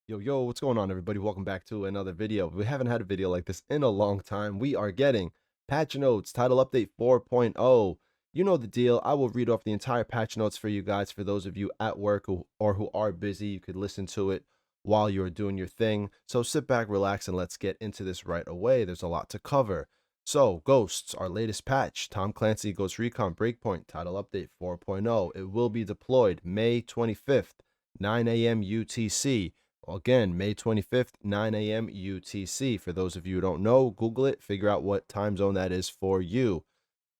Yo, what's going on, everybody? Welcome back to another video. We haven't had a video like this in a long time. We are getting patch notes, title update 4.0. You know the deal. I will read off the entire patch notes for you guys. For those of you at work or who are busy, you could listen to it while you're doing your thing. So sit back, relax, and let's get into this right away. There's a lot to cover. So, Ghosts, our latest patch. Tom Clancy Ghost Recon Breakpoint, title update 4.0. It will be deployed May 25th, 9 a.m. UTC. Again, May 25th, 9 a.m. UTC. For those of you who don't know, Google it, figure out what time zone that is for you.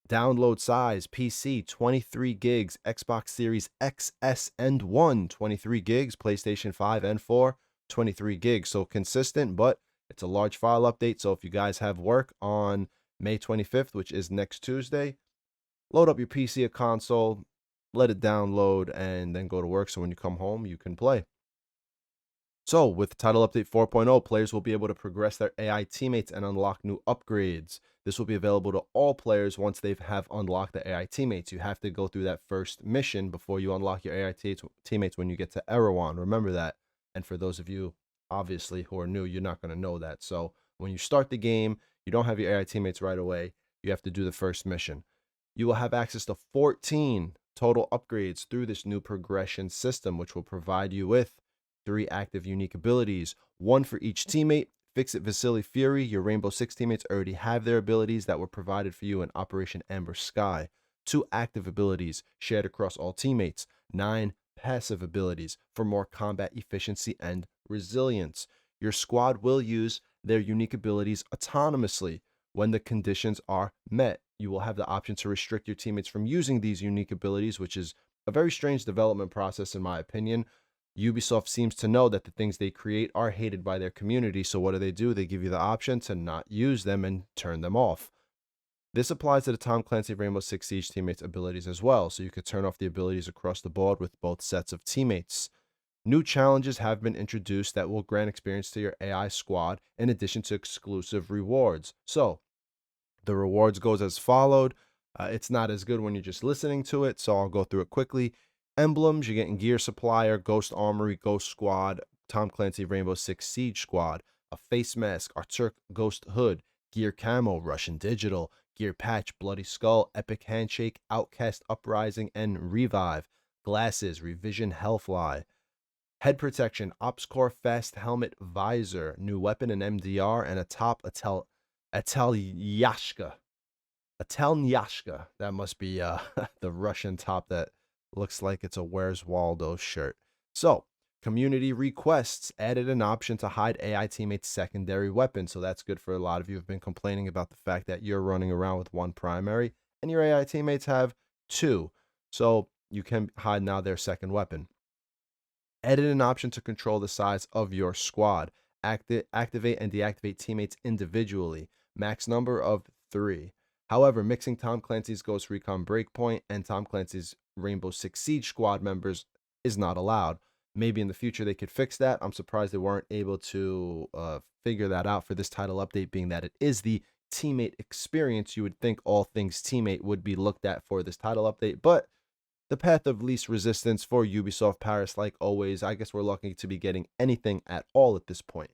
Download size PC 23 gigs, Xbox Series X, S, and 1 23 gigs, PlayStation 5 and 4 23 gigs. So consistent, but it's a large file update. So if you guys have work on May 25th, which is next Tuesday, load up your PC or console, let it download, and then go to work. So when you come home, you can play. So, with Title Update 4.0, players will be able to progress their AI teammates and unlock new upgrades. This will be available to all players once they have unlocked the AI teammates. You have to go through that first mission before you unlock your AI teammates when you get to Erewhon. Remember that. And for those of you, obviously, who are new, you're not going to know that. So, when you start the game, you don't have your AI teammates right away. You have to do the first mission. You will have access to 14 total upgrades through this new progression system, which will provide you with 3 active unique abilities, 1 for each teammate. Fix-It Vasily Fury, your Rainbow Six teammates already have their abilities that were provided for you in Operation Amber Sky. 2 active abilities shared across all teammates. 9 passive abilities for more combat efficiency and resilience. Your squad will use their unique abilities autonomously when the conditions are met. You will have the option to restrict your teammates from using these unique abilities, which is a very strange development process in my opinion. Ubisoft seems to know that the things they create are hated by their community, so what do? They give you the option to not use them and turn them off. This applies to the Tom Clancy Rainbow Six Siege teammates' abilities as well, so you could turn off the abilities across the board with both sets of teammates. New challenges have been introduced that will grant experience to your AI squad in addition to exclusive rewards. So, the rewards goes as followed. It's not as good when you're just listening to it, so I'll go through it quickly. Emblems, you're getting Gear Supplier, Ghost Armory, Ghost Squad, Tom Clancy Rainbow Six Siege Squad, a face mask, Arcturk Ghost Hood, Gear Camo, Russian Digital, Gear Patch, Bloody Skull, Epic Handshake, Outcast Uprising, and Revive. Glasses, Revision Hellfly. Head protection, Ops Core Fast Helmet Visor, new weapon and MDR, and a top Atalyashka. Atalyashka. That must be the Russian top that looks like it's a Where's Waldo shirt. So, community requests added an option to hide AI teammates' secondary weapon. So that's good for a lot of you who've been complaining about the fact that you're running around with 1 primary and your AI teammates have 2. So you can hide now their second weapon. Edit an option to control the size of your squad. Activate and deactivate teammates individually. Max number of 3. However, mixing Tom Clancy's Ghost Recon Breakpoint and Tom Clancy's Rainbow Six Siege squad members is not allowed. Maybe in the future they could fix that. I'm surprised they weren't able to figure that out for this title update, being that it is the teammate experience. You would think all things teammate would be looked at for this title update, but the path of least resistance for Ubisoft Paris, like always. I guess we're lucky to be getting anything at all at this point.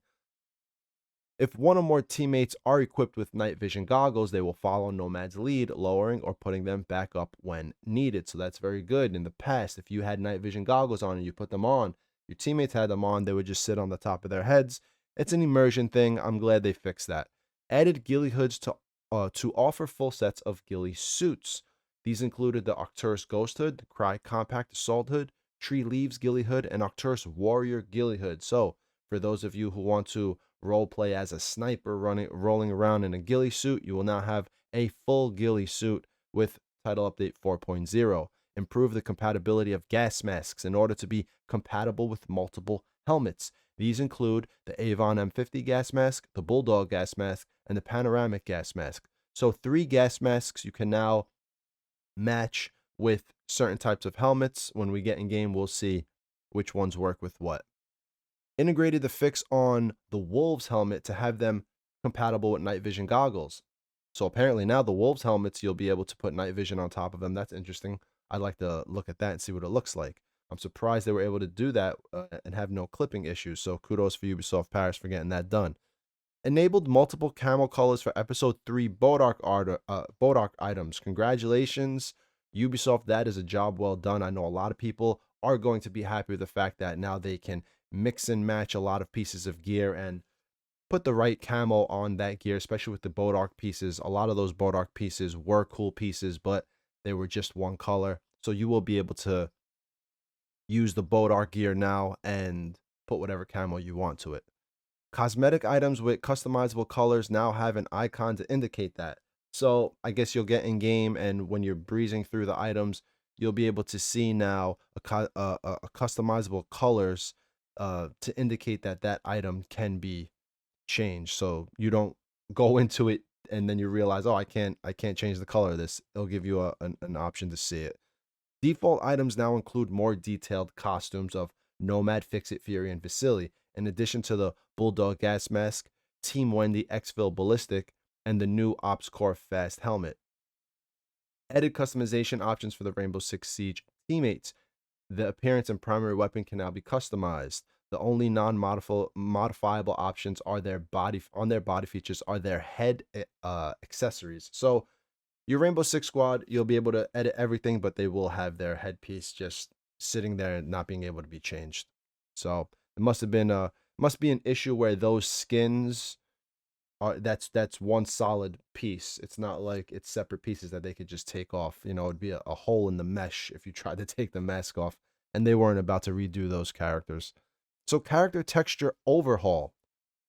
If 1 or more teammates are equipped with night vision goggles, they will follow Nomad's lead, lowering or putting them back up when needed. So that's very good. In the past, if you had night vision goggles on and you put them on, your teammates had them on, they would just sit on the top of their heads. It's an immersion thing. I'm glad they fixed that. Added ghillie hoods to offer full sets of ghillie suits. These included the Arcturus Ghost Hood, the Cry Compact Assault Hood, Tree Leaves Ghillie Hood, and Arcturus Warrior Ghillie Hood. So, for those of you who want to role play as a sniper rolling around in a ghillie suit, you will now have a full ghillie suit with Title Update 4.0. Improve the compatibility of gas masks in order to be compatible with multiple helmets. These include the Avon M50 gas mask, the Bulldog gas mask, and the Panoramic gas mask. So 3 gas masks you can now match with certain types of helmets. When we get in game, we'll see which ones work with what. Integrated the fix on the Wolves helmet to have them compatible with night vision goggles. So apparently now the Wolves helmets, you'll be able to put night vision on top of them. That's interesting. I'd like to look at that and see what it looks like. I'm surprised they were able to do that and have no clipping issues. So kudos for Ubisoft Paris for getting that done. Enabled multiple camo colors for Episode 3 Bodark items. Congratulations, Ubisoft. That is a job well done. I know a lot of people are going to be happy with the fact that now they can mix and match a lot of pieces of gear and put the right camo on that gear, especially with the Bodark pieces. A lot of those Bodark pieces were cool pieces, but they were just one color. So you will be able to use the Bodark gear now and put whatever camo you want to it. Cosmetic items with customizable colors now have an icon to indicate that. So I guess you'll get in game, and when you're breezing through the items, you'll be able to see now a customizable colors to indicate that that item can be changed. So you don't go into it and then you realize, oh, I can't change the color of this. It'll give you an option to see it. Default items now include more detailed costumes of Nomad, Fix-It, Fury, and Vasily, in addition to the Bulldog gas mask, Team Wendy Exfil ballistic, and the new Ops Core fast helmet. Added customization options for the Rainbow Six Siege teammates. The appearance and primary weapon can now be customized. The only non-modifiable options are their body features are their head accessories. So your Rainbow Six Squad, you'll be able to edit everything, but they will have their headpiece just sitting there and not being able to be changed. So it must be an issue where those skins are that's one solid piece. It's not like it's separate pieces that they could just take off. You know, it'd be a hole in the mesh if you tried to take the mask off, and they weren't about to redo those characters. So character texture overhaul.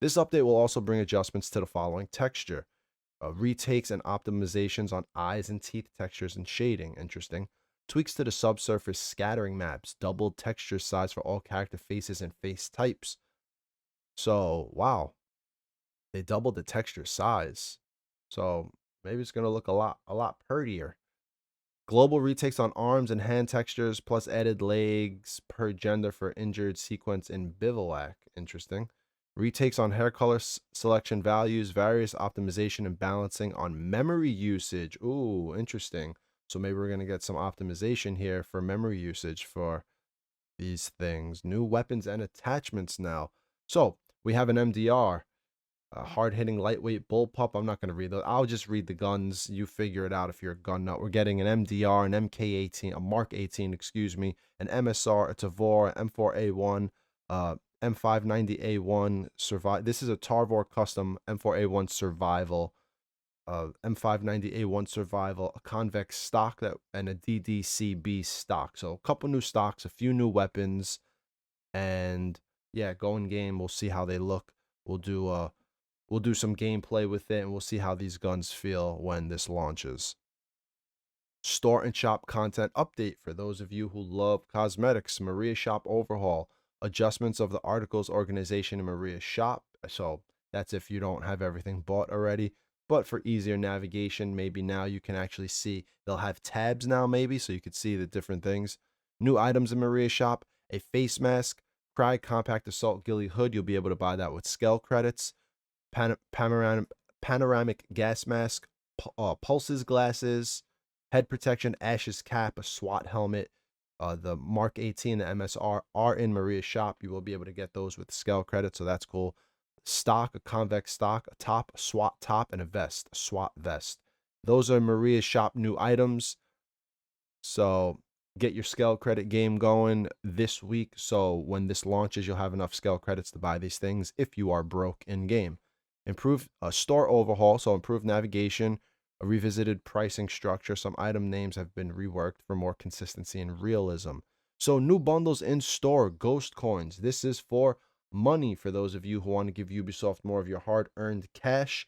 This update will also bring adjustments to the following texture. Retakes and optimizations on eyes and teeth textures and shading. Interesting. Tweaks to the subsurface scattering maps. Doubled texture size for all character faces and face types. So, wow. They doubled the texture size. So, maybe it's going to look a lot prettier. Global retakes on arms and hand textures, plus added legs per gender for injured sequence in bivouac. Interesting. Retakes on hair color selection values, various optimization and balancing on memory usage. Ooh, interesting. So maybe we're going to get some optimization here for memory usage for these things. New weapons and attachments now. So we have an MDR, a hard-hitting lightweight bullpup. I'm not going to read those. I'll just read the guns. You figure it out if you're a gun nut. We're getting an MDR, an MK18, a Mark 18, excuse me, an MSR, a Tavor, M4A1, M590A1 survive. This is a Tarvor custom M4A1 survival, M590A1 survival, a convex stock and a DDCB stock. So a couple new stocks, a few new weapons, and yeah, go in game. We'll see how they look. We'll do some gameplay with it, and we'll see how these guns feel when this launches. Store and shop content update for those of you who love cosmetics. Maria Shop overhaul. Adjustments of the articles organization in Maria Shop. So that's if you don't have everything bought already. But for easier navigation, maybe now you can actually see. They'll have tabs now, maybe, so you could see the different things. New items in Maria Shop. A face mask. Cry Compact Assault Ghillie Hood. You'll be able to buy that with scale credits. Panoramic gas mask, pulses glasses, head protection, ashes cap, a SWAT helmet. The Mark 18, the MSR are in Maria's shop. You will be able to get those with scale credit, so that's cool. Stock, a convex stock, a top, a SWAT top, and a vest, a SWAT vest. Those are Maria's shop new items. So get your scale credit game going this week. So when this launches, you'll have enough scale credits to buy these things if you are broke in game. Improved store overhaul, so improved navigation, a revisited pricing structure. Some item names have been reworked for more consistency and realism. So new bundles in store, Ghost Coins. This is for money for those of you who want to give Ubisoft more of your hard-earned cash.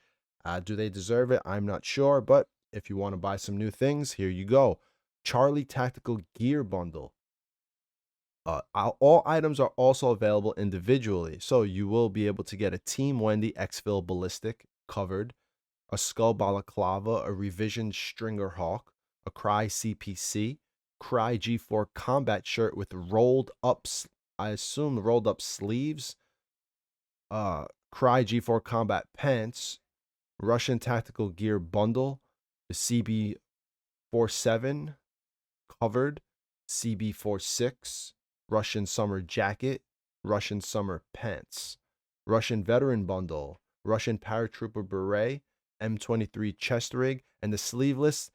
Do they deserve it? I'm not sure, but if you want to buy some new things, here you go. Charlie Tactical Gear Bundle. All items are also available individually, so you will be able to get a Team Wendy Exfil ballistic covered, a Skull Balaclava, a Revision Stringer Hawk, a Cry CPC, Cry G4 combat shirt with rolled up, I assume rolled up sleeves, Cry G4 combat pants, Russian Tactical Gear Bundle, the CB47 covered, CB46, Russian summer jacket, Russian summer pants, Russian veteran bundle, Russian paratrooper beret, M23 chest rig, and the sleeveless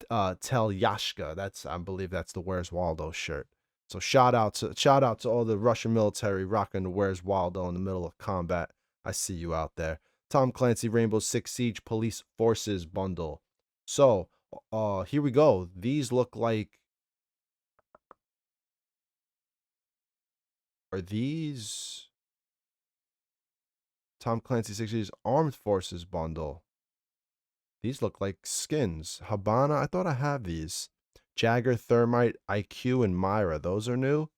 Tel Yashka. I believe that's the Where's Waldo shirt. So shout out to all the Russian military rocking the Where's Waldo in the middle of combat. I see you out there. Tom Clancy Rainbow Six Siege Police Forces bundle. So here we go. These look like, are these Tom Clancy Six Siege Armed Forces bundle? These look like skins. Habana, I thought I have these. Jagger, Thermite, IQ, and Myra. Those are new.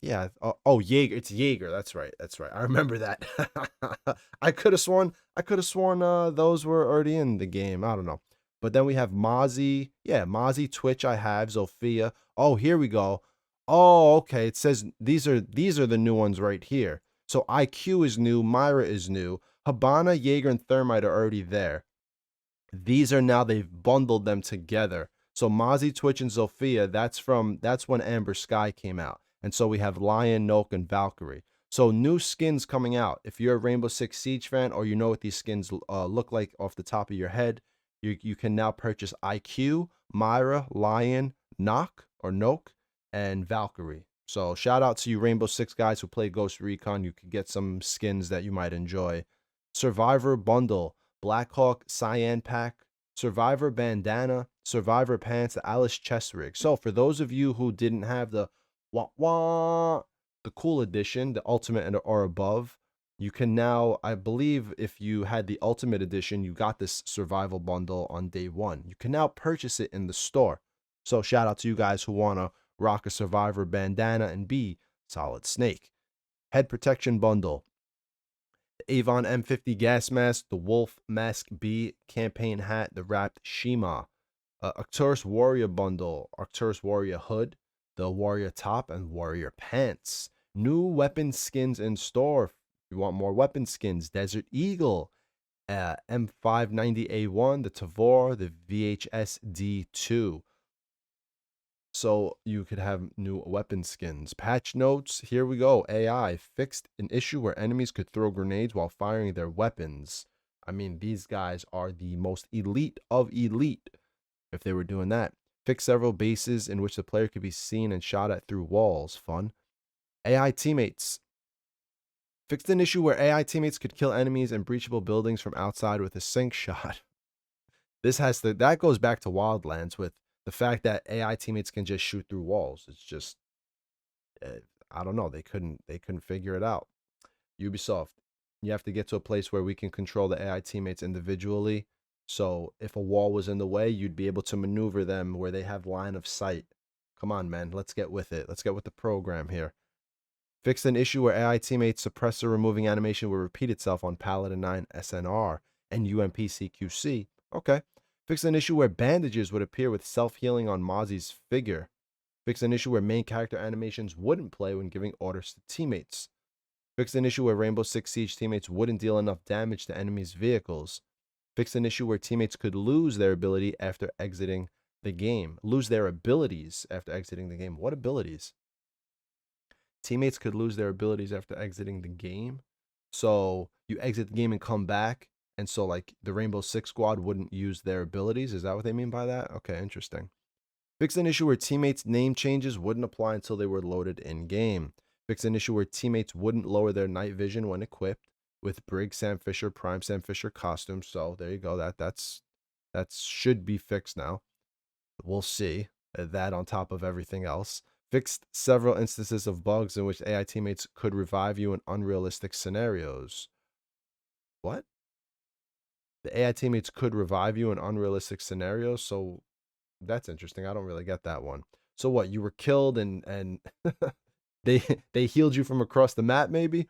Yeah. Oh, Jaeger. It's Jaeger. That's right. That's right. I remember that. I could have sworn. Those were already in the game. I don't know. But then we have Mozzie. Yeah, Mozzie, Twitch. I have Zofia. Oh, here we go. Oh, okay. It says these are the new ones right here. So IQ is new. Myra is new. Habana, Jaeger, and Thermite are already there. These are now, they've bundled them together. So Mozzie, Twitch, and Zofia, that's when Amber Sky came out. And so we have Lion, Noke, and Valkyrie. So new skins coming out. If you're a Rainbow Six Siege fan, or you know what these skins look like off the top of your head, you can now purchase IQ, Myra, Lion, Noke, and Valkyrie. So shout out to you Rainbow Six guys who play Ghost Recon. You could get some skins that you might enjoy. Survivor Bundle. Blackhawk Cyan Pack, Survivor Bandana, Survivor Pants, the Alice Chest Rig. So for those of you who didn't have the the cool edition, the ultimate or above, you can now, I believe if you had the ultimate edition, you got this survival bundle on day one. You can now purchase it in the store. So shout out to you guys who want to rock a Survivor bandana and be Solid Snake. Head protection bundle. Avon M50 gas mask, the Wolf Mask B campaign hat, the wrapped Shima, Arcturus Warrior bundle, Arcturus Warrior hood, the Warrior top, and Warrior pants. New weapon skins in store. If you want more weapon skins, Desert Eagle, M590A1, the Tavor, the VHS D2. So you could have new weapon skins. Patch notes, here we go. AI fixed an issue where enemies could throw grenades while firing their weapons. I mean, these guys are the most elite of elite if they were doing that. Fix several bases in which the player could be seen and shot at through walls. Fun. AI teammates. Fixed an issue where AI teammates could kill enemies in breachable buildings from outside with a sync shot. That goes back to Wildlands with the fact that AI teammates can just shoot through walls. It's just, I don't know. They couldn't figure it out. Ubisoft, you have to get to a place where we can control the AI teammates individually. So if a wall was in the way, you'd be able to maneuver them where they have line of sight. Come on, man. Let's get with it. Let's get with the program here. Fixed an issue where AI teammates suppressor removing animation will repeat itself on Paladin 9 SNR and UMP CQC. Okay. Fix an issue where bandages would appear with self-healing on Mozzie's figure. Fix an issue where main character animations wouldn't play when giving orders to teammates. Fix an issue where Rainbow Six Siege teammates wouldn't deal enough damage to enemies' vehicles. Fix an issue where teammates could lose their ability after exiting the game. Lose their abilities after exiting the game. What abilities? Teammates could lose their abilities after exiting the game. So you exit the game and come back. And so, like, the Rainbow Six squad wouldn't use their abilities. Is that what they mean by that? Okay, interesting. Fix an issue where teammates' name changes wouldn't apply until they were loaded in-game. Fix an issue where teammates wouldn't lower their night vision when equipped with Brig Sam Fisher, Prime Sam Fisher costumes. So there you go. That should be fixed now. We'll see. That on top of everything else. Fixed several instances of bugs in which AI teammates could revive you in unrealistic scenarios. What? The AI teammates could revive you in unrealistic scenarios. So that's interesting. I don't really get that one. So what? You were killed and they healed you from across the map, maybe?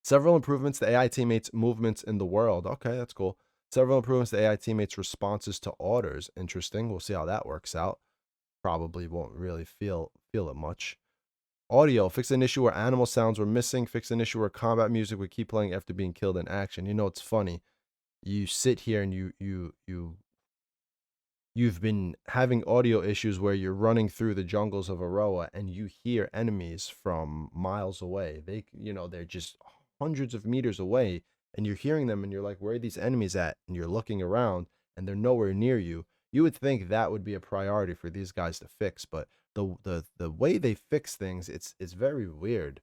Several improvements to AI teammates' movements in the world. Okay, that's cool. Several improvements to AI teammates' responses to orders. Interesting. We'll see how that works out. Probably won't really feel it much. Audio, fix an issue where animal sounds were missing. Fix an issue where combat music would keep playing after being killed in action. You know, it's funny. You sit here and you You've been having audio issues where you're running through the jungles of Aroa and you hear enemies from miles away. They're just hundreds of meters away and you're hearing them and you're like, where are these enemies at? And you're looking around and they're nowhere near you. You would think that would be a priority for these guys to fix, but the way they fix things, it's very weird.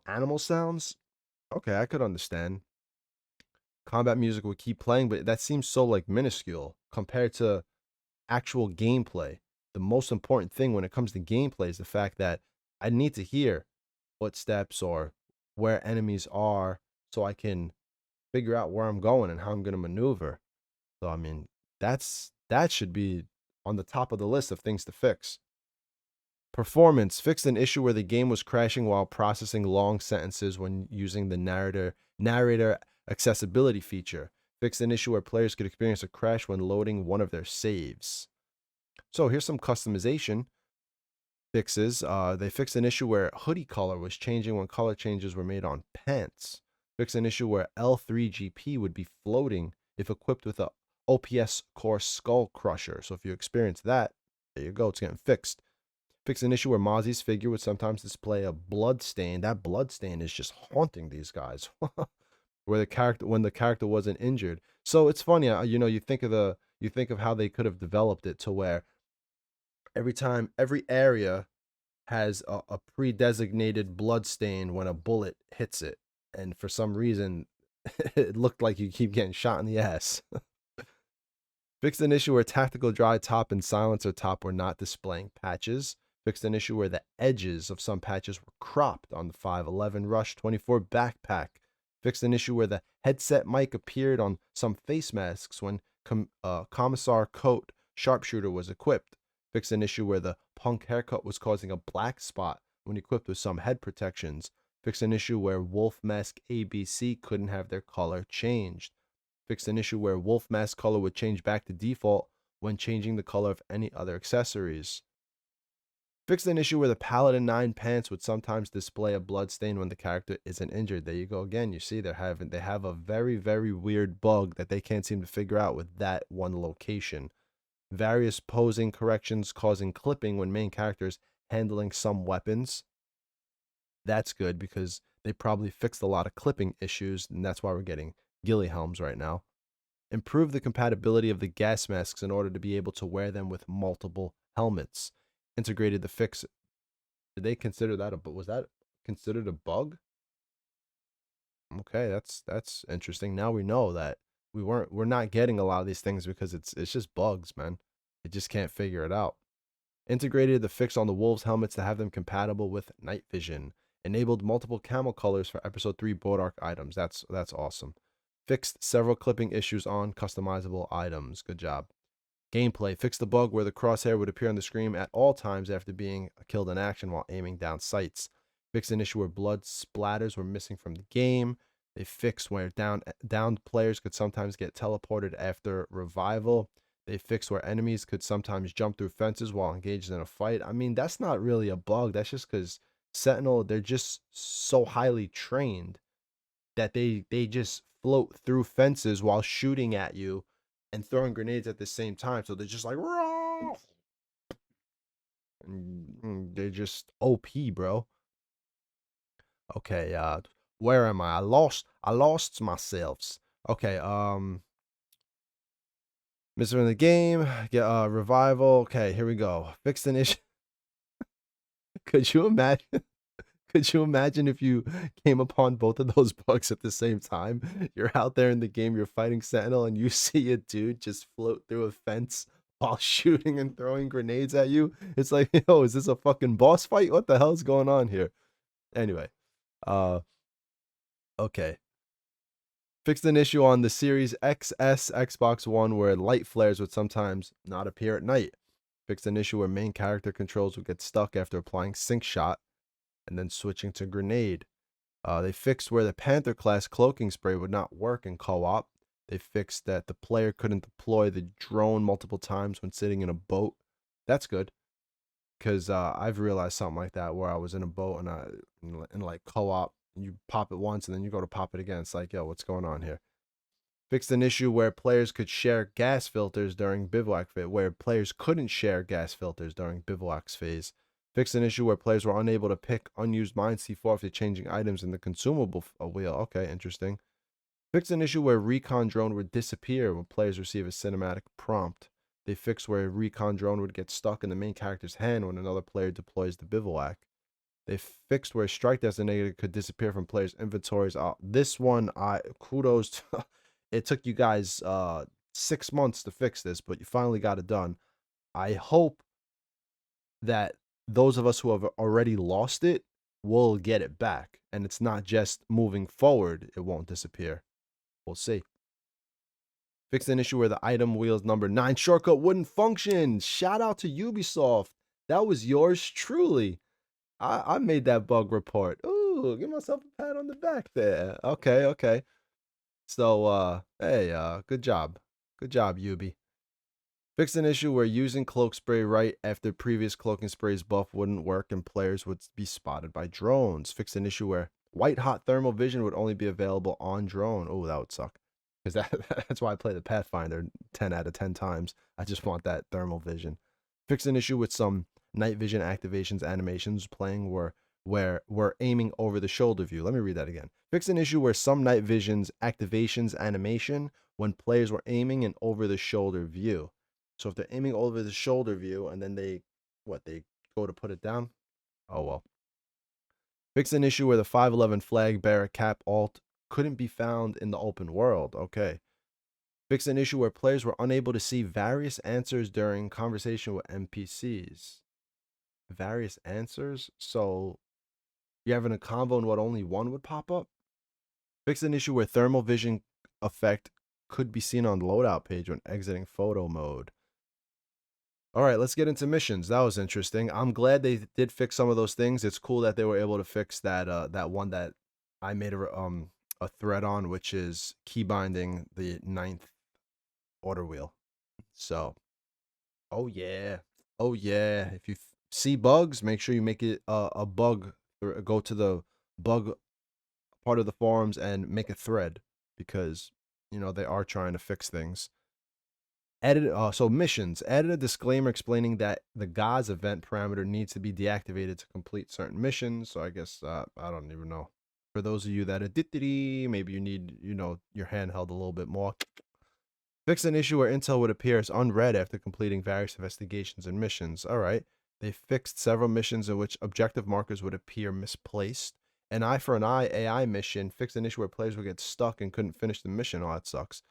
Animal sounds? Okay, I could understand. Combat music would keep playing, but that seems so like minuscule compared to actual gameplay. The most important thing when it comes to gameplay is the fact that I need to hear footsteps or where enemies are so I can figure out where I'm going and how I'm going to maneuver. So I mean, that should be on the top of the list of things to fix. Performance fixed an issue where the game was crashing while processing long sentences when using the narrator accessibility feature. Fixed an issue where players could experience a crash when loading one of their saves. So here's some customization fixes. They fixed an issue where hoodie color was changing when color changes were made on pants. Fixed an issue where L3GP would be floating if equipped with a OPS core skull crusher. So if you experience that, there you go, it's getting fixed. Fixed an issue where Mozzie's figure would sometimes display a blood stain. That blood stain is just haunting these guys. Where when the character wasn't injured. So it's funny, you think of how they could have developed it to where every area has a pre-designated blood stain when a bullet hits it, and for some reason, it looked like you keep getting shot in the ass. Fixed an issue where tactical dry top and silencer top were not displaying patches. Fixed an issue where the edges of some patches were cropped on the 511 Rush 24 backpack. Fixed an issue where the headset mic appeared on some face masks when Commissar Coat Sharpshooter was equipped. Fixed an issue where the punk haircut was causing a black spot when equipped with some head protections. Fixed an issue where Wolf Mask ABC couldn't have their color changed. Fixed an issue where Wolf Mask color would change back to default when changing the color of any other accessories. Fixed an issue where the Paladin 9 pants would sometimes display a blood stain when the character isn't injured. There you go again. You see they have a very, very weird bug that they can't seem to figure out with that one location. Various posing corrections causing clipping when main characters handling some weapons. That's good because they probably fixed a lot of clipping issues, and that's why we're getting ghillie helms right now. Improve the compatibility of the gas masks in order to be able to wear them with multiple helmets. Integrated the fix. Did they consider that was that considered a bug? Okay, that's interesting. Now we know that we're not getting a lot of these things because it's just bugs, man. They just can't figure it out. Integrated the fix on the wolves helmets to have them compatible with night vision. Enabled multiple camo colors for episode 3 board arc items. That's awesome. Fixed several clipping issues on customizable items. Good job. Gameplay. Fixed the bug where the crosshair would appear on the screen at all times after being killed in action while aiming down sights. Fixed an issue where blood splatters were missing from the game. They fixed where downed players could sometimes get teleported after revival. They fixed where enemies could sometimes jump through fences while engaged in a fight. I mean, that's not really a bug. That's just because Sentinel, they're just so highly trained that they just float through fences while shooting at you and throwing grenades at the same time. So they're just like, "Roar!" And they're just OP, bro. Okay, where am I? I lost myself. Okay, Mr. in the game, get revival. Okay, here we go. Fixed an issue. Could you imagine? Could you imagine if you came upon both of those bugs at the same time? You're out there in the game, you're fighting Sentinel, and you see a dude just float through a fence while shooting and throwing grenades at you. It's like, yo, is this a fucking boss fight? What the hell's going on here? Anyway, uh, okay. Fixed an issue on the Series XS Xbox One where light flares would sometimes not appear at night. Fixed an issue where main character controls would get stuck after applying Sync Shot and then switching to Grenade. They fixed where the Panther class cloaking spray would not work in co-op. They fixed that the player couldn't deploy the drone multiple times when sitting in a boat. That's good because I've realized something like that where I was in a boat and in like co-op, and you pop it once and then you go to pop it again. It's like, yo, what's going on here? Fixed an issue where players could share gas filters during bivouac phase, where players couldn't share gas filters during bivouac phase. Fixed an issue where players were unable to pick unused mines C4 after changing items in the consumable wheel. Okay, interesting. Fixed an issue where recon drone would disappear when players receive a cinematic prompt. They fixed where a recon drone would get stuck in the main character's hand when another player deploys the bivouac. They fixed where strike designator could disappear from players' inventories. This one, I kudos to, it took you guys 6 months to fix this, but you finally got it done. I hope that those of us who have already lost it will get it back, and it's not just moving forward, it won't disappear. We'll see. Fixed an issue where the item wheel's number 9 shortcut wouldn't function. Shout out to Ubisoft. That was yours truly. I made that bug report. Ooh, give myself a pat on the back there. Okay, okay. So, hey, good job. Good job, Ubi. Fixed an issue where using cloak spray right after previous cloaking spray's buff wouldn't work and players would be spotted by drones. Fixed an issue where white hot thermal vision would only be available on drone. Oh, that would suck. Because that's why I play the Pathfinder 10 out of 10 times. I just want that thermal vision. Fixed an issue with some night vision activations animations playing where we're aiming over the shoulder view. Let me read that again. Fix an issue where some night visions activations animation when players were aiming in over the shoulder view. So if they're aiming over the shoulder view and then they go to put it down? Oh well. Fix an issue where the 511 flag bearer cap alt couldn't be found in the open world. Okay. Fix an issue where players were unable to see various answers during conversation with NPCs. Various answers? So you're having a convo and what only one would pop up? Fix an issue where thermal vision effect could be seen on the loadout page when exiting photo mode. All right, let's get into missions. That was interesting. I'm glad they did fix some of those things. It's cool that they were able to fix that one that I made a thread on, which is key binding the 9th order wheel. So, oh yeah, oh yeah. If you see bugs, make sure you make it a bug. Or go to the bug part of the forums and make a thread because they are trying to fix things. So missions. Added a disclaimer explaining that the God's event parameter needs to be deactivated to complete certain missions. So I guess I don't even know. For those of you that are maybe you need your handheld a little bit more. Fix an issue where intel would appear as unread after completing various investigations and missions. All right. They fixed several missions in which objective markers would appear misplaced. An eye for an eye AI mission fixed an issue where players would get stuck and couldn't finish the mission. Oh, that sucks.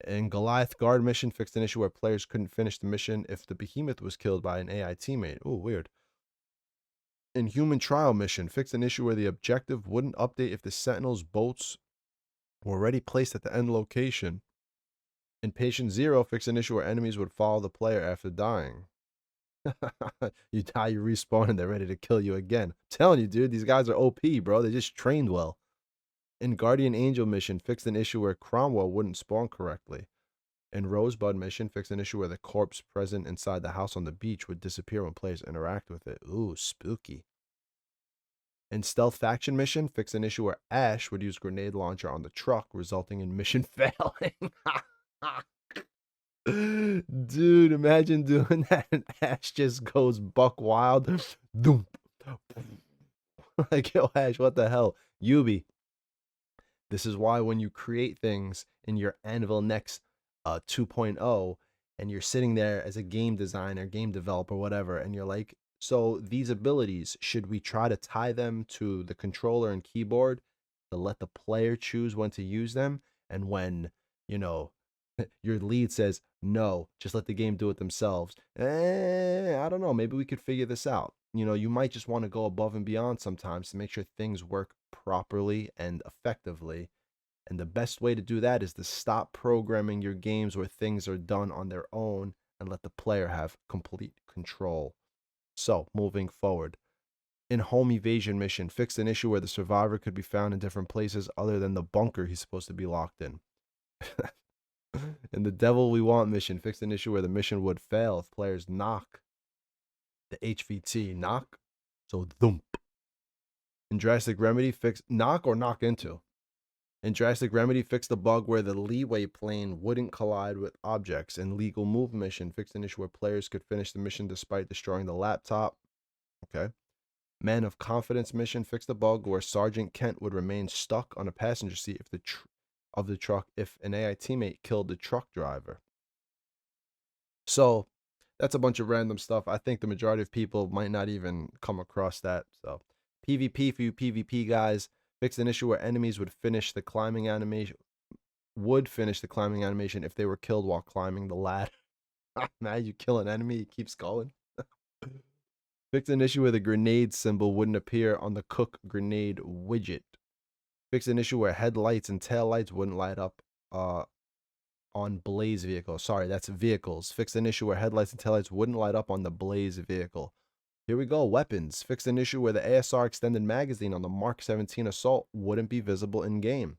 In Goliath Guard mission fixed an issue where players couldn't finish the mission if the behemoth was killed by an AI teammate. Oh, weird. In Human Trial mission fixed an issue where the objective wouldn't update if the Sentinel's bolts were already placed at the end location. In Patient Zero fixed an issue where enemies would follow the player after dying. You die, you respawn, and they're ready to kill you again. I'm telling you, dude, these guys are OP, bro. They just trained well. In Guardian Angel mission, fixed an issue where Cromwell wouldn't spawn correctly. In Rosebud mission, fixed an issue where the corpse present inside the house on the beach would disappear when players interact with it. Ooh, spooky. In Stealth Faction mission, fixed an issue where Ash would use grenade launcher on the truck, resulting in mission failing. Dude, imagine doing that and Ash just goes buck wild. Doom. Like, yo, Ash, what the hell? Yubi. This is why when you create things in your Anvil Next 2.0 and you're sitting there as a game designer, game developer, whatever, and you're like, so these abilities, should we try to tie them to the controller and keyboard to let the player choose when to use them? And when, your lead says, no, just let the game do it themselves. I don't know. Maybe we could figure this out. You might just want to go above and beyond sometimes to make sure things work properly and effectively. And the best way to do that is to stop programming your games where things are done on their own and let the player have complete control. So, moving forward. In Home Evasion mission, fixed an issue where the survivor could be found in different places other than the bunker he's supposed to be locked in. In the Devil We Want mission, fixed an issue where the mission would fail if players knock the HVT. Knock? So, thump. In Drastic Remedy, fixed knock or knock into? And Drastic Remedy fixed the bug where the leeway plane wouldn't collide with objects. And Legal Move mission fixed an issue where players could finish the mission despite destroying the laptop. Okay. Man of Confidence mission fixed the bug where Sergeant Kent would remain stuck on a passenger seat if the truck if an AI teammate killed the truck driver. So that's a bunch of random stuff. I think the majority of people might not even come across that. So PvP for you PvP guys, fixed an issue where enemies would finish the climbing animation if they were killed while climbing the ladder. Man, you kill an enemy, it keeps going. Fixed an issue where the grenade symbol wouldn't appear on the cook grenade widget. Fixed an issue where headlights and taillights wouldn't light up on Blaze vehicles. Sorry, that's vehicles. Fixed an issue where headlights and taillights wouldn't light up on the Blaze vehicle. Here we go. Weapons. Fixed an issue where the ASR extended magazine on the Mark 17 Assault wouldn't be visible in game.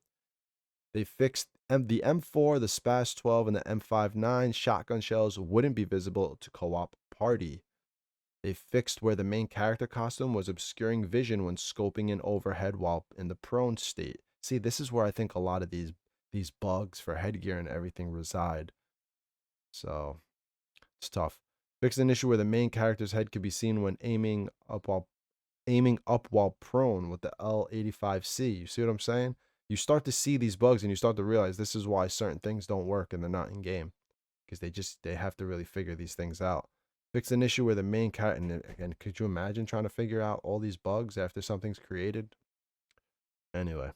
They fixed the M4, the Spas 12, and the M59 shotgun shells wouldn't be visible to co-op party. They fixed where the main character costume was obscuring vision when scoping in overhead while in the prone state. See, this is where I think a lot of these bugs for headgear and everything reside. So it's tough. Fixed an issue where the main character's head could be seen when aiming up while prone with the L85C. You see what I'm saying? You start to see these bugs and you start to realize this is why certain things don't work and they're not in game, because they have to really figure these things out. Fix an issue where the main character, and could you imagine trying to figure out all these bugs after something's created? Anyway.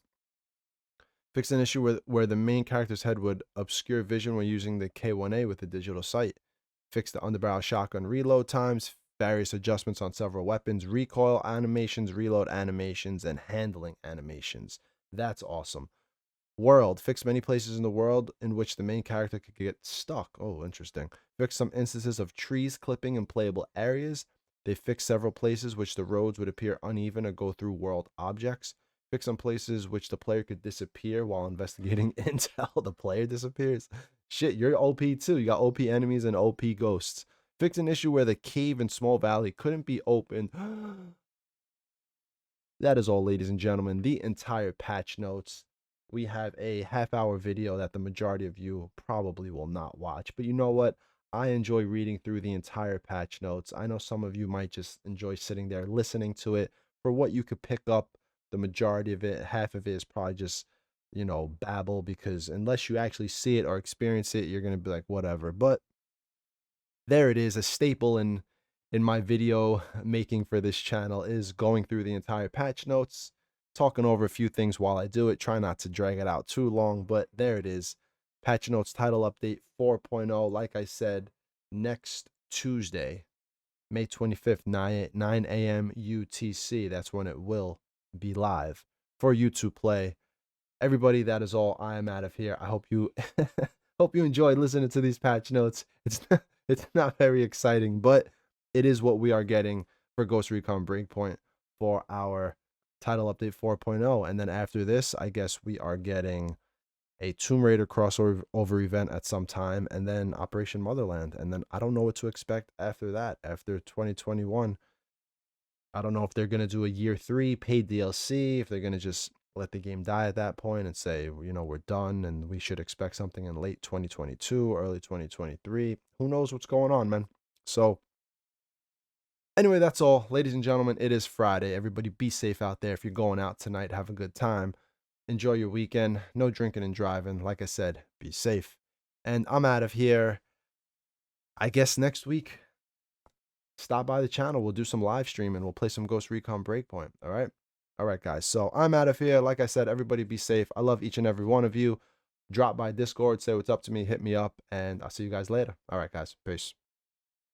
Fix an issue where the main character's head would obscure vision when using the K1A with the digital sight. Fix the underbarrel shotgun reload times, various adjustments on several weapons, recoil animations, reload animations, and handling animations. That's awesome. World. Fix many places in the world in which the main character could get stuck. Oh, interesting. Fix some instances of trees clipping in playable areas. They fixed several places which the roads would appear uneven or go through world objects. Fix some places which the player could disappear while investigating intel. The player disappears. Shit, you're OP too. You got OP enemies and OP ghosts. Fix an issue where the cave in Small Valley couldn't be opened. That is all, ladies and gentlemen. The entire patch notes. We have a half-hour video that the majority of you probably will not watch. But you know what? I enjoy reading through the entire patch notes. I know some of you might just enjoy sitting there listening to it. For what you could pick up, the majority of it, half of it is probably just, babble, because unless you actually see it or experience it, you're going to be like, whatever. But there it is, a staple in my video making for this channel is going through the entire patch notes, talking over a few things while I do it. Try not to drag it out too long, but there it is. Patch notes title update 4.0. Like I said, next Tuesday, May 25th, 9 a.m. UTC. That's when it will be live for you to play. Everybody, that is all. I am out of here. I hope you hope you enjoyed listening to these patch notes. It's not very exciting, but it is what we are getting for Ghost Recon Breakpoint for our title update 4.0. And then after this, I guess we are getting a Tomb Raider crossover event at some time, and then Operation Motherland. And then I don't know what to expect after that, after 2021. I don't know if they're going to do a year 3 paid DLC, if they're going to just let the game die at that point and say, we're done and we should expect something in late 2022, early 2023. Who knows what's going on, man? So anyway, that's all. Ladies and gentlemen, it is Friday. Everybody be safe out there. If you're going out tonight, have a good time. Enjoy your weekend. No drinking and driving. Like I said, be safe. And I'm out of here. I guess next week, stop by the channel. We'll do some live streaming. We'll play some Ghost Recon Breakpoint. All right? All right, guys. So I'm out of here. Like I said, everybody be safe. I love each and every one of you. Drop by Discord, say what's up to me, hit me up, and I'll see you guys later. All right, guys. Peace.